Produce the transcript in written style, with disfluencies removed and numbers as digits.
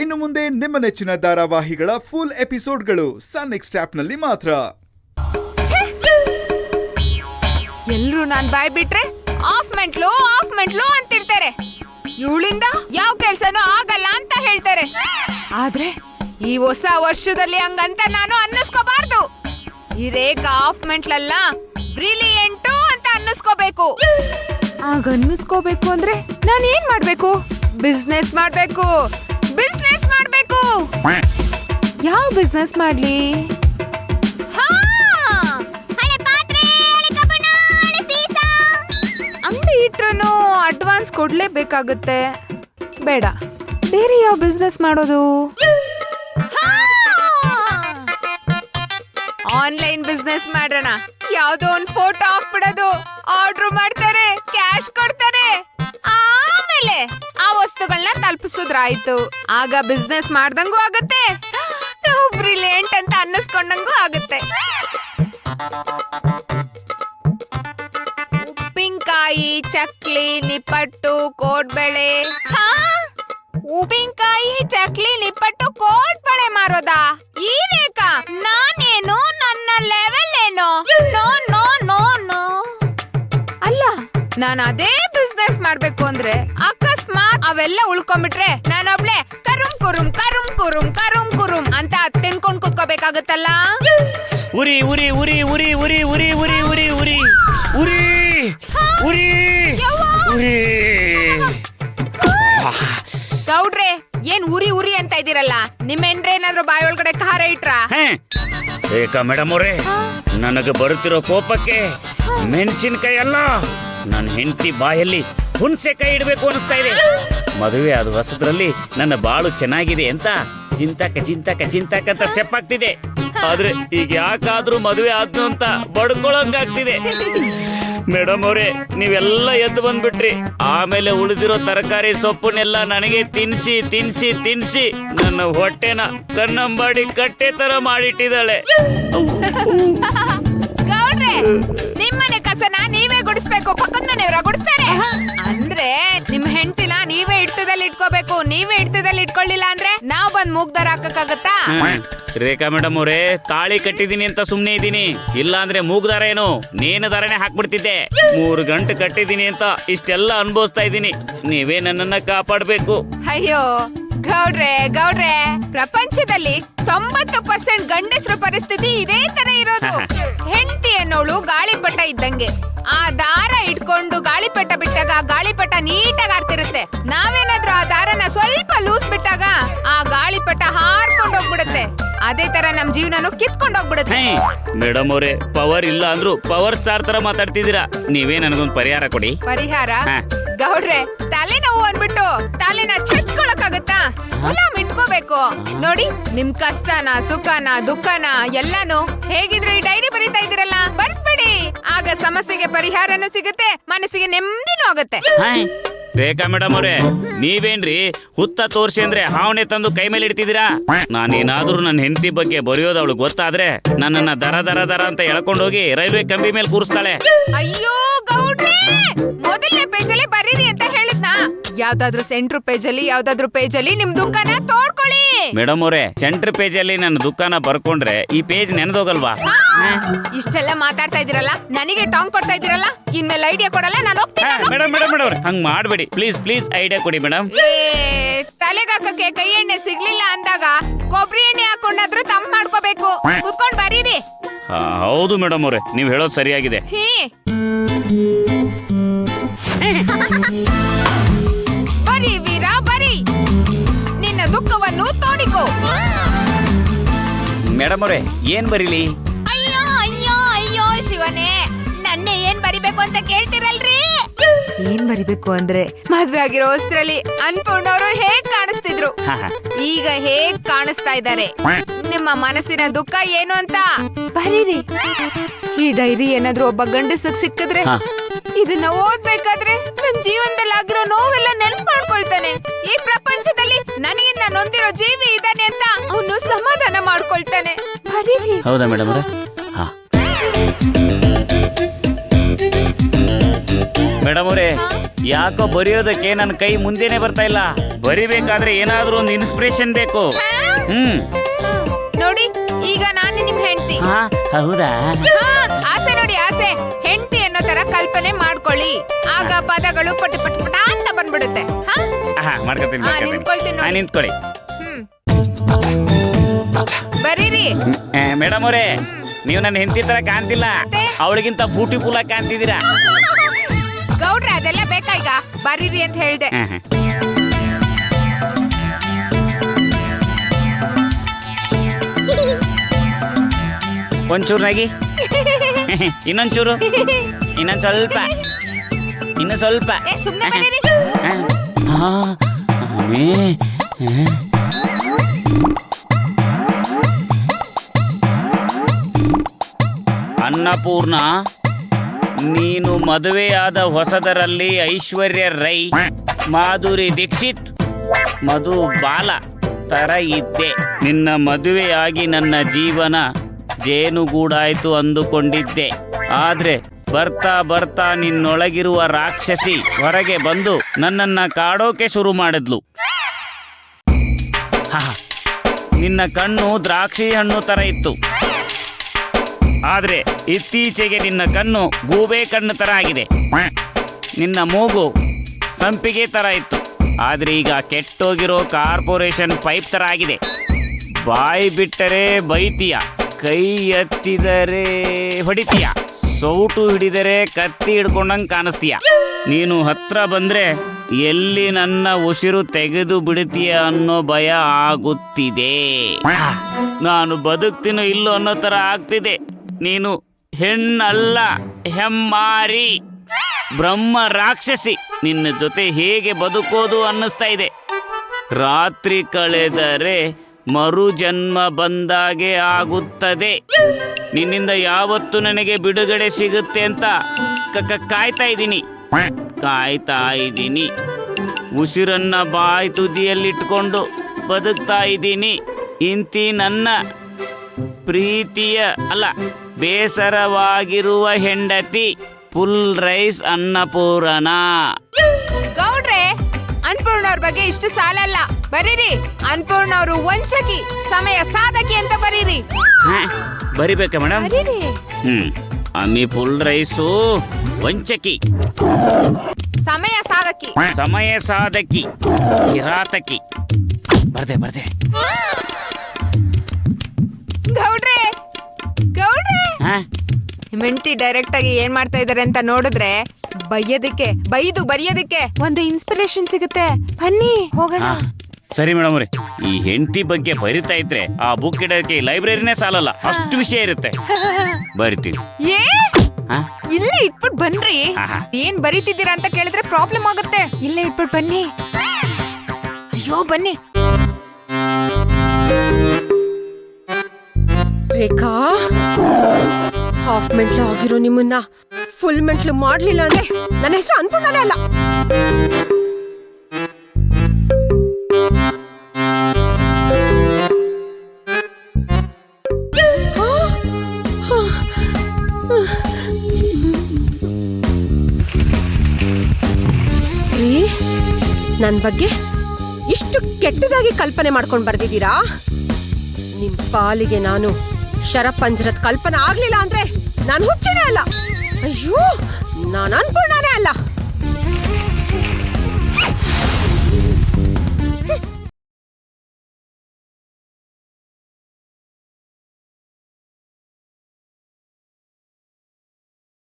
ಇನ್ನು ಮುಂದೆ ನಿಮ್ಮ ನೆಚ್ಚಿನ ಧಾರಾವಾಹಿಗಳ ಫುಲ್ ಎಪಿಸೋಡ್ಗಳು ಸನ್ ನೆಕ್ಸ್ಟ್ ಆಪ್ನಲ್ಲಿ ಮಾತ್ರ. ಎಲ್ರು ನಾನ್ ಬಾಯ್ ಬಿಟ್ರೆ ಆಫ್ ಮೆಂಟ್ಲು ಅಂತಿರ್ತಾರೆ. ಇವಳಿಂದ ಯಾವ ಕೆಲ್ಸನೂ ಆಗಲ್ಲ ಅಂತ ಹೇಳ್ತಾರೆ. ಆದ್ರೆ ಈ ಹೊಸ ವರ್ಷದಲ್ಲಿ ಹಂಗಂತ ನಾನು ಅನ್ನಿಸ್ಕೋಬಾರ್ದು. ಈ ರೇಖಾ ಆಫ್ ಮೆಂಟ್ಲಲ್ಲ ಬ್ರಿಲಿಯಂಟು ಅಂತ ಅನ್ನಿಸ್ಕೋಬೇಕು. ಆಗ ಅನ್ನಿಸ್ಕೋಬೇಕು ಅಂದ್ರೆ ನಾನು ಏನ್ ಮಾಡ್ಬೇಕು? ಬಿಸ್ನೆಸ್ ಮಾಡ್ಬೇಕು. ಯಾವ ಬಿಸ್ನೆಸ್ ಮಾಡ್ಲಿ? ಅಂಗಡಿ ಇಟ್ರು ಅಡ್ವಾನ್ಸ್ ಕೊಡ್ಲೇಬೇಕಾಗುತ್ತೆ. ಬೇಡ, ಬೇರೆ ಯಾವ ಬಿಸ್ನೆಸ್ ಮಾಡೋದು? ಆನ್ಲೈನ್ ಬಿಸ್ನೆಸ್ ಮಾಡೋಣ. ಯಾವ್ದೋ ಒಂದ್ ಫೋಟೋ ಹಾಕ್ಬಿಡೋದು, ಆರ್ಡರ್ ಮಾಡ್ತಾರೆ, ಕ್ಯಾಶ್ ಕೊಡ್ತಾರೆ, ಆಮೇಲೆ ಆ ವಸ್ತುಗಳನ್ನ ತಲುಪಿಸಿದ್ರಾಯ್ತು. ಆಗ ಬಿಸ್ನೆಸ್ ಮಾಡ್ದಂಗೂ ಆಗತ್ತೆ, ನಾವು ಬ್ರಿಲಿಯಂಟ್ ಅಂತ ಅನ್ನಿಸ್ಕೊಂಡಂಗೂ ಆಗತ್ತೆ. ಉಪ್ಪಿನಕಾಯಿ, ಚಕ್ಲಿ, ನಿಪ್ಪಟ್ಟು, ಕೋಡ್ಬಳೆ. ಉಪ್ಪಿನಕಾಯಿ, ಚಕ್ಲಿ, ನಿಪ್ಪಟ್ಟು, ಕೋಡ್ಬಳೆ ಮಾರೋದಾ? ಈ ರೇಖಾ, ನಾನೇನು, ನನ್ನ ಲೆವೆಲ್ ಏನು? No no no no. ಅಲ್ಲ, ನಾನು ಅದೇ ಬಿಸ್ನೆಸ್ ಮಾಡ್ಬೇಕು ಅಂದ್ರೆ ಅಕಸ್ಮಾತ್ ಅವೆಲ್ಲ ಉಳ್ಕೊಂಡ್ಬಿಟ್ರೆ ನಾನೊಬ್ಳೆ ಕರುಮ್ ಕುರುಮ್ ಕರುಮ್ ಕುರುಮ್ ಕರುಮ್ ಕುರುಮ್ ಅಂತ ತಿನ್ಕೊಂಡ್ ಕುತ್ಕೋಬೇಕಾಗತ್ತಲ್ಲ. ಉರಿ ಉರಿ ಉರಿ ಉರಿ ಉರಿ ಉರಿ ಉರಿ ಉರಿ ಉರಿ ಉರಿ ಉರಿ ಉರಿ. ಗೌಡ್ರೆ, ಏನ್ ಉರಿ ಉರಿ ಅಂತ ಇದೀರಲ್ಲ? ನಿಮ್ಮ ಹೆಂಡ್ರೆ ಏನಾದ್ರು ಬಾಯಿ ಒಳಗಡೆ ಖಾರ ಇಟ್ರ? ಏಕ ಮೇಡಮ್ ಅವ್ರೆ, ನನಗೆ ಬರುತ್ತಿರೋ ಕೋಪಕ್ಕೆ ಮೆಣಸಿನಕಾಯಿ ಅಲ್ಲ, ನನ್ನ ಹೆಂಡತಿ ಬಾಯಲ್ಲಿ ಹುಣಸೆಕಾಯಿ ಇಡಬೇಕು ಅನಿಸ್ತಾ ಇದೆ. ಮದುವೆ ಆದ ಹೊಸದ್ರಲ್ಲಿ ನನ್ನ ಬಾಳು ಚೆನ್ನಾಗಿದೆ ಅಂತ ಚಿಂತಕ ಅಂತ ಸ್ಟೆಪ್ ಆಗ್ತಿದೆ. ಆದ್ರೆ ಈಗ ಯಾಕಾದ್ರೂ ಮದುವೆ ಆದ್ನು ಅಂತ ಬಡ್ಕೊಳಂಗಾಗ್ತಿದೆ. ಮೇಡಮ್ ಅವ್ರೆ, ನೀವೆಲ್ಲ ಎದ್ದು ಬಂದ್ಬಿಟ್ರಿ. ಆಮೇಲೆ ಉಳಿದಿರೋ ತರಕಾರಿ ಸೊಪ್ಪನ್ನೆಲ್ಲ ನನಗೆ ತಿನ್ಸಿ ತಿನ್ಸಿ ತಿನ್ಸಿ ನನ್ನ ಹೊಟ್ಟೆನ ಕನ್ನಂಬಾಡಿ ಕಟ್ಟೆ ತರ ಮಾಡಿಟ್ಟಿದ್ದಾಳೆ. ಗೌಡ್ರೆ, ನಿಮ್ಮನೆ ಕಸನ ನೀವೇ ಗುಡಿಸ್ಬೇಕು, ಪಕ್ಕದ ಮನೆಯವರ ಗುಡಿಸ್ತಾರೆ. ಅಂದ್ರೆ ನಿಮ್ ಹೆಂಡತಿನ ನೀವೇ ಹಿಡಿತದಲ್ಲಿ ಇಟ್ಕೋಬೇಕು. ನೀವೇ ಹಿಡಿತದಲ್ಲಿ ಇಟ್ಕೊಳ್ಳಿಲ್ಲ ಅಂದ್ರೆ ನಾವ್ ಬಂದ್ ಮೂಗ್ದಾರ ಹಾಕಕ್ಕಾಗತ್ತಾ? ರೇಖಾ ಮೇಡಮ್ ಅವರೇ, ತಾಳಿ ಕಟ್ಟಿದೀನಿ ಅಂತ ಸುಮ್ನೆ ಇದೀನಿ. ಇಲ್ಲ ಅಂದ್ರೆ ಮೂಗ್ದಾರ ಏನು ನೇನು ದಾರನೇ ಹಾಕ್ಬಿಡ್ತಿದ್ದೆ. 3 ಗಂಟೆ ಕಟ್ಟಿದೀನಿ ಅಂತ ಇಷ್ಟೆಲ್ಲ ಅನುಭವಿಸ್ತಾ ಇದ್ದೀನಿ. ನೀವೇ ನನ್ನನ್ನ ಕಾಪಾಡ್ಬೇಕು. ಅಯ್ಯೋ ಗೌಡ್ರೆ, ಪ್ರಪಂಚದಲ್ಲಿ 90% ಗಂಡಸರ ಪರಿಸ್ಥಿತಿ ಇದೇ ತರ ಇರೋದು. ಹೆಂಡತಿ ಅನ್ನೋಳು ಗಾಳಿಪಟ ಇದ್ದಂಗೆ. ಆ ದಾರ ಇಟ್ಕೊಂಡು ಗಾಳಿಪಟ ಬಿಟ್ಟಾಗ ಗಾಳಿಪಟ ನೀಟಾಗಿ ಆಡ್ತಿರುತ್ತೆ. ನಾವೇನಾದ್ರೂ ಆ ದಾರನ ಸ್ವಲ್ಪ ಲೂಸ್ ಬಿಟ್ಟಾಗ ಆ ಗಾಳಿಪಟ ಹಾರ್ಕೊಂಡು ಹೋಗ್ಬಿಡುತ್ತೆ. ಅದೇ ತರ ನಮ್ ಜೀವನನು ಕಿತ್ಕೊಂಡು ಹೋಗ್ಬಿಡುತ್ತೆ. ಮೇಡಮ್ ಅವರೇ, ಪವರ್ ಇಲ್ಲ ಅಂದ್ರು ಪವರ್ ಸ್ಟಾರ್ ತರ ಮಾತಾಡ್ತಿದ್ದೀರಾ. ನೀವೇ ನನಗೊಂದು ಪರಿಹಾರ ಕೊಡಿ. ಪರಿಹಾರ? ಗೌಡ್ರೆ, ತಲೆನೋವು ಅಂದ್ಬಿಟ್ಟು ತಲೆನ ಚಚ್ಕೊಳಕ್ಕಾಗತ್ತಾ? ಗುಲಾಮ್ ಇಟ್ಕೋಬೇಕು. ನೋಡಿ, ನಿಮ್ ಕಷ್ಟನ, ಸುಖನ, ದುಃಖನ ಎಲ್ಲಾನು ಹೇಗಿದ್ರು ಈ ಡೈರಿ ಬರೀತಾ ಇದೀರಲ್ಲ, ಬರ್ದ್ಬಿಡಿ. ಆಗ ಸಮಸ್ಯೆಗೆ ಪರಿಹಾರನೂ ಸಿಗುತ್ತೆ, ಮನಸ್ಸಿಗೆ ನೆಮ್ಮದಿನೂ ಆಗುತ್ತೆ. ರೇಖಾ ಮೇಡಮ್ ಅವ್ರೆ, ನೀವೇನ್ರಿ ಹುತ್ತ ತೋರ್ಸಿ ಅಂದ್ರೆ ಹಾವಣೆ ತಂದು ಕೈ ಮೇಲೆ ಇಡ್ತಿದ್ದೀರಾ? ನಾನೇನಾದ್ರೂ ನನ್ನ ಹೆಂಡತಿ ಬಗ್ಗೆ ಬರೆಯೋದು ಅವಳು ಗೊತ್ತಾದ್ರೆ ನನ್ನನ್ನ ದರ ಅಂತ ಎಳ್ಕೊಂಡೋಗಿ ರೈಲ್ವೆ ಕಂಬಿ ಮೇಲೆ ಕೂರಿಸ್ತಾಳೆ. ಅಯ್ಯೋ ಗೌಡ್ರೆ, ಮೊದಲನೇ ಪೇಜಲ್ಲಿ ಬರೀರಿ ಅಂತ ಹೇಳಿದ್ನಾ? ಯಾವ್ದಾದ್ರು ಸೆಂಟ್ರ್ ಪೇಜಲ್ಲಿ ನಿಮ್ ದುಃಖನ ತೋಡ್ಕೊಳ್ಳಿ. ಮೇಡಮ್ ಅವ್ರೆ, ಸೆಂಟ್ರ್ ಪೇಜಲ್ಲಿ ನನ್ನ ದುಃಖನ ಬರ್ಕೊಂಡ್ರೆ ಈ ಪೇಜ್ ನೆನೆದೋಗಲ್ವಾ? ಇಷ್ಟೆಲ್ಲ ಮಾತಾಡ್ತಾ ಇದೀರಲ್ಲ, ನನಗೆ ಟಾಂಗ್ ಕೊಡ್ತಾ ಇದೀರಲ್ಲ, ಇನ್ಮೇಲೆ ಐಡಿಯಾ ಕೊಡಲ್ಲ, ನಾನು ಹೋಗ್ತೀನಿ. ಮೇಡಮ್ ಹಂಗ್ ಮಾಡ್ಬೇಡಿ ಪ್ಲೀಸ್, ಐಡಿಯಾ ಕೊಡಿ ಮೇಡಮ್. ತಲೆಗಾಕಕ್ಕೆ ಕೈ ಎಣ್ಣೆ ಸಿಗ್ಲಿಲ್ಲ ಅಂದಾಗ ಕೊಬ್ಬರಿ ಎಣ್ಣೆ ಹಾಕೊಂಡಾದ್ರೂ ತಮ್ಮ ಮಾಡ್ಕೋಬೇಕು. ಕುತ್ಕೊಂಡ್ ಬರೀರಿ. ಹೌದು ಮೇಡಮ್ ಅವ್ರೆ, ನೀವ್ ಹೇಳೋದು ಸರಿಯಾಗಿದೆ. ಬರೀ ವೀರ, ಬರೀ ನಿನ್ನ ದುಃಖವನ್ನು ತೋಡಿಕೋ. ಮೇಡಮ್ ಅವ್ರೆ, ಏನ್ ಬರೀಲಿ? ಅಯ್ಯೋ ಶಿವನೇ, ನನ್ನೆ ಏನ್ ಬರಿಬೇಕು ಅಂತ ಕೇಳ್ತಿರಲ್ರಿ? ಏನ್ ಬರಿಬೇಕು ಅಂದ್ರೆ, ಮದ್ವೆ ಆಗಿರೋ ಹೊಸ್ತ್ರಲ್ಲಿ ಅನ್ಪೂರ್ಣವರು ಹೇಗ್ ಕಾಣಿಸ್ತಿದ್ರು, ಈಗ ಹೇಗ್ ಕಾಣಿಸ್ತಾ ಇದ್ದಾರೆ. ನಿಮ್ಮ ಮನಸ್ಸಿನ ದುಃಖ ಏನು ಅಂತ ಬರೀರಿ. ಈ ಡೈರಿ ಏನಾದ್ರೂ ಒಬ್ಬ ಗಂಡಸಗ್ ಸಿಕ್ಕಿದ್ರೆ ಇದನ್ನ ಓದ್ಬೇಕಾದ್ರೆ ನನ್ ಜೀವನದಲ್ಲಿ ಆಗಿರೋ ನೋವೆಲ್ಲ ನೆನ್ಪು ಮಾಡ್ಕೊಳ್ತಾನೆ. ಈ ಪ್ರಪಂಚದಲ್ಲಿ ನನಗಿಂತ ನೊಂದಿರೋ ಜೀವಿ ಇದ್ದಾನೆ ಅಂತ ಅವನು ಸಮಾಧಾನ ಮಾಡ್ಕೊಳ್ತಾನೆ. ಬರೀರಿ. ಹೌದಾ ಮೇಡಮ್ ಅವರೇ? ಮೇಡಮ್ ಅವರೇ, ಯಾಕೋ ಬರೆಯೋದಕ್ಕೆ ನನ್ನ ಕೈ ಮುಂದೆನೆ ಬರ್ತಾ ಇಲ್ಲ. ಬರಿಬೇಕಾದ್ರೆ ಏನಾದ್ರೂ ಒಂದು ಇನ್ಸ್ಪಿರೇಷನ್ ಬೇಕು. ನೋಡಿ, ಈಗ ನಾನು ನಿಮ್ ಹೆಂಡತಿ. ಹೌದಾ? ಆಸೆ ನೋಡಿ, ಆಸೆ. ಹೆಂಡತಿ ಅನ್ನೋ ತರ ಕಲ್ಪನೆ ಮಾಡ್ಕೊಳ್ಳಿ. ಆಗ ಪದಗಳು ಪಟ ಪಟ ಪಟ ಅಂತ ಬಂದ್ಬಿಡುತ್ತೆ. ನಿಂತ್ಕೊಳ್ತೀನಿ ನೋಡಿ. ನಿಂತ್ಕೊಳ್ಳಿ. ಬರೀರಿ. ಮೇಡಮ್ ಅವರೇ, ನೀವು ನನ್ನ ಹೆಂಡತಿ ತರ ಕಾಣ್ತಿಲ್ಲ, ಅವಳಿಗಿಂತ ಬ್ಯೂಟಿಫುಲ್ ಆಗಿ ಕಾಣ್ತಿದ್ದೀರಾ. ಗೌಡ್ರೆ, ಅದೆಲ್ಲ ಬೇಕಾ ಈಗ? ಬರೀರಿ ಅಂತ ಹೇಳ್ದೆ. ಒಂಚೂರು ನಗಿ, ಇನ್ನೊಂಚೂರು, ಇನ್ನೊಂದ್ ಸ್ವಲ್ಪ, ಇನ್ನು ಸ್ವಲ್ಪ. ಸುಮ್ನೆ ಬರೀರಿ. ಅನ್ನಪೂರ್ಣ, ನೀನು ಮದುವೆಯಾದ ಹೊಸದರಲ್ಲಿ ಐಶ್ವರ್ಯ ರೈ, ಮಾಧುರಿ ದೀಕ್ಷಿತ್, ಮಧು ಬಾಲ ತರ ಇದ್ದೆ. ನಿನ್ನ ಮದುವೆಯಾಗಿ ನನ್ನ ಜೀವನ ಜೇನುಗೂಡಾಯ್ತು ಅಂದುಕೊಂಡಿದ್ದೆ. ಆದ್ರೆ ಬರ್ತಾ ಬರ್ತಾ ನಿನ್ನೊಳಗಿರುವ ರಾಕ್ಷಸಿ ಹೊರಗೆ ಬಂದು ನನ್ನನ್ನ ಕಾಡೋಕೆ ಶುರು ಮಾಡಿದ್ಲು. ನಿನ್ನ ಕಣ್ಣು ದ್ರಾಕ್ಷಿ ಹಣ್ಣು ತರ ಇತ್ತು, ಆದ್ರೆ ಇತ್ತೀಚೆಗೆ ನಿನ್ನ ಕಣ್ಣು ಗೂಬೆ ಕಣ್ಣು ತರ ಆಗಿದೆ. ನಿನ್ನ ಮೂಗು ಸಂಪಿಗೆ ತರ ಇತ್ತು, ಆದ್ರೆ ಈಗ ಕೆಟ್ಟೋಗಿರೋ ಕಾರ್ಪೊರೇಷನ್ ಪೈಪ್ ತರ ಆಗಿದೆ. ಬಾಯಿ ಬಿಟ್ಟರೆ ಬೈತೀಯ, ಕೈ ಎತ್ತಿದರೆ ಹೊಡಿತೀಯ, ಸೌಟು ಹಿಡಿದರೆ ಕತ್ತಿ ಹಿಡ್ಕೊಂಡಂಗೆ ಕಾಣಿಸ್ತೀಯ. ನೀನು ಹತ್ರ ಬಂದ್ರೆ ಎಲ್ಲಿ ನನ್ನ ಉಸಿರು ತೆಗೆದು ಬಿಡ್ತೀಯ ಅನ್ನೋ ಭಯ ಆಗುತ್ತಿದೆ. ನಾನು ಬದುಕ್ತೀನೋ ಇಲ್ಲೋ ಅನ್ನೋ ತರ ಆಗ್ತಿದೆ. ನೀನು ಹೆಣ್ಣಲ್ಲ, ಹೆಮ್ಮಾರಿ, ಬ್ರಹ್ಮ ರಾಕ್ಷಸಿ. ನಿನ್ನ ಜೊತೆ ಹೇಗೆ ಬದುಕೋದು ಅನ್ನಿಸ್ತಾ ಇದೆ. ರಾತ್ರಿ ಕಳೆದರೆ ಮರು ಜನ್ಮ ಬಂದಾಗೆ ಆಗುತ್ತದೆ. ನಿನ್ನಿಂದ ಯಾವತ್ತು ನನಗೆ ಬಿಡುಗಡೆ ಸಿಗುತ್ತೆ ಅಂತ ಕಾಯ್ತಾ ಇದ್ದೀನಿ. ಉಸಿರನ್ನ ಬಾಯಿ ತುದಿಯಲ್ಲಿಟ್ಕೊಂಡು ಬದುಕ್ತಾ ಇದ್ದೀನಿ. ಇಂತಿ ನನ್ನ ಪ್ರೀತಿಯ ಅಲ್ಲ, ಬೇಸರವಾಗಿರುವ ಹೆಂಡತಿ ಫುಲ್ ರೈಸ್ ಅನ್ನಪೂರ್ಣ. ಗೌಡ್ರೆ, ಅನ್ನಪೂರ್ಣ ಅವ್ರ ಬಗ್ಗೆ ಇಷ್ಟು ಸಾಲಲ್ಲ. ಬರೀರಿ, ಅನ್ನಪೂರ್ಣ ಅವರು ವಂಚಕಿ, ಸಮಯ ಸಾಧಕಿ ಅಂತ ಬರೀರಿ. ಬರಿಬೇಕಾ ಮೇಡಮ್? ಅಮ್ಮಿ ಫುಲ್ ರೈಸು ವಂಚಕಿ, ಸಮಯ ಸಾಧಕಿ, ಸಮಯ ಸಾಧಕಿ, ಕಿರಾತಕಿ. ಬರ್ದೆ ಗೌಡ್ರೆ. ಮೆಂಟಿ ಡೈರೆಕ್ಟ್ ಆಗಿ ಏನ್ ಮಾಡ್ತಾ ಇದಾರೆ ಅಂತ ನೋಡಿದ್ರೆ ಬೈದು ಬರೆಯೋದಕ್ಕೆ ಒಂದು ಇನ್ಸ್ಪಿರೇಷನ್ ಸಿಗುತ್ತೆ. ಬನ್ನಿ ಹೋಗೋಣ. ಸರಿ ಮೇಡಮ್ ಅವ್ರೆ, ಈ ಹೆಂಡತಿ ಬಗ್ಗೆ ಬರಿತಾ ಇದ್ರೆ ಆ ಬುಕ್ ಇಡೋಕೆ ಲೈಬ್ರರಿನೇ ಸಾಲಲ್ಲ, ಅಷ್ಟು ವಿಷಯ ಇರುತ್ತೆ. ಬರಿತೀವಿ. ಇಲ್ಲೇ ಇಟ್ಬಿಟ್ಟು ಬನ್ರಿ. ಏನ್ ಬರೀತಿದ್ದೀರಾ ಅಂತ ಕೇಳಿದ್ರೆ ಪ್ರಾಬ್ಲಮ್ ಆಗುತ್ತೆ. ಇಲ್ಲೇ ಇಟ್ಬಿಟ್ಟು ಬನ್ನಿ. ಅಯ್ಯೋ ಬನ್ನಿ. ರೇಖಾ, ಹಾಫ್ ಮೆಂಟ್ಲು ಆಗಿರೋ ನಿಮ್ಮನ್ನ ಫುಲ್ ಮೆಂಟ್ಲು ಮಾಡ್ಲಿಲ್ಲ ಅಂದ್ರೆ ನನ್ನ ಹೆಸರು ಅನ್ನಪೂರ್ಣನೇ ಅಲ್ಲ. ನನ್ ಬಗ್ಗೆ ಇಷ್ಟು ಕೆಟ್ಟದಾಗಿ ಕಲ್ಪನೆ ಮಾಡ್ಕೊಂಡು ಬರ್ದಿದ್ದೀರಾ? ನಿಮ್ ಪಾಲಿಗೆ ನಾನು ಶರಪಂಜರದ ಕಲ್ಪನೆ ಆಗ್ಲಿಲ್ಲ ಅಂದ್ರೆ ನಾನು ಹುಚ್ಚೇನೇ ಅಲ್ಲ. ಅಯ್ಯೋ, ನಾನು ಅನ್ನಪೂರ್ಣನೇ ಅಲ್ಲ.